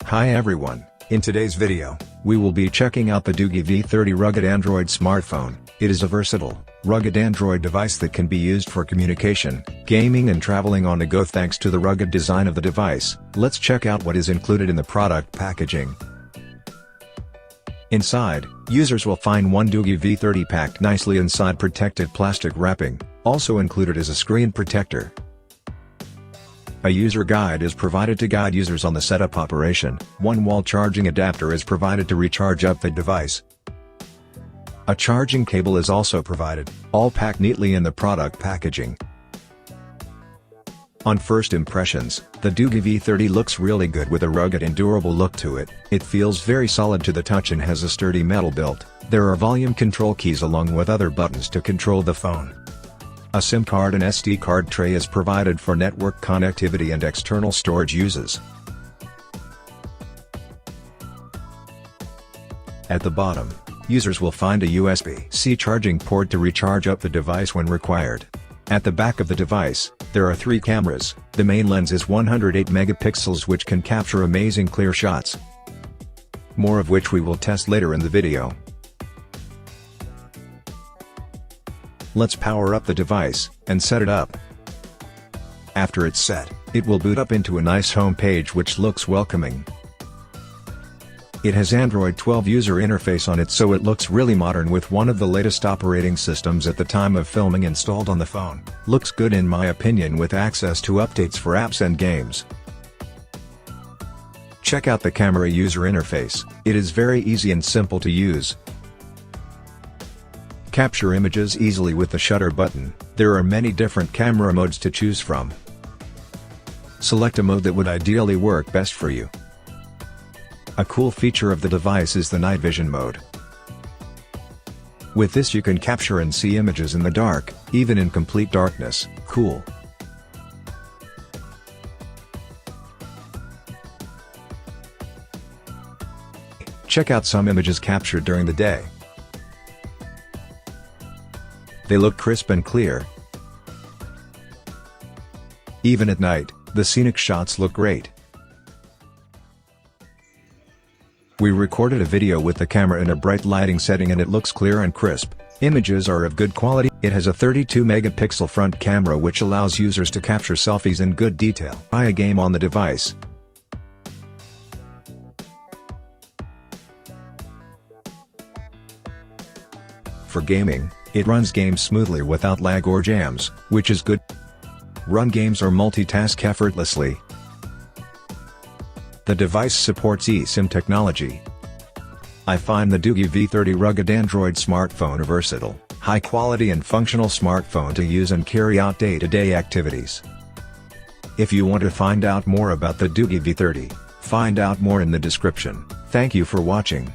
Hi everyone, in today's video, we will be checking out the Doogee V30 rugged Android smartphone. It is a versatile, rugged Android device that can be used for communication, gaming and traveling on the go thanks to the rugged design of the device. Let's check out what is included in the product packaging. Inside, users will find one Doogee V30 packed nicely inside protected plastic wrapping. Also included is a screen protector. A user guide is provided to guide users on the setup operation. One wall charging adapter is provided to recharge up the device. A charging cable is also provided, all packed neatly in the product packaging. On first impressions, the Doogee V30 looks really good with a rugged and durable look to it. It feels very solid to the touch and has a sturdy metal build. There are volume control keys along with other buttons to control the phone. A SIM card and SD card tray is provided for network connectivity and external storage uses. At the bottom, users will find a USB-C charging port to recharge up the device when required. At the back of the device, there are 3 cameras. The main lens is 108 megapixels which can capture amazing clear shots. More of which we will test later in the video. Let's power up the device, and set it up. After it's set, it will boot up into a nice home page which looks welcoming. It has Android 12 user interface on it, so it looks really modern with one of the latest operating systems at the time of filming installed on the phone. Looks good in my opinion with access to updates for apps and games. Check out the camera user interface, it is very easy and simple to use. Capture images easily with the shutter button. There are many different camera modes to choose from. Select a mode that would ideally work best for you. A cool feature of the device is the night vision mode. With this you can capture and see images in the dark, even in complete darkness. Cool. Check out some images captured during the day. They look crisp and clear. Even at night, the scenic shots look great. We recorded a video with the camera in a bright lighting setting and it looks clear and crisp. Images are of good quality. It has a 32 megapixel front camera which allows users to capture selfies in good detail. Buy a game on the device. For gaming, it runs games smoothly without lag or jams, which is good. Run games or multitask effortlessly. The device supports eSIM technology. I find the Doogee V30 rugged Android smartphone a versatile, high-quality and functional smartphone to use and carry out day-to-day activities. If you want to find out more about the Doogee V30, find out more in the description. Thank you for watching.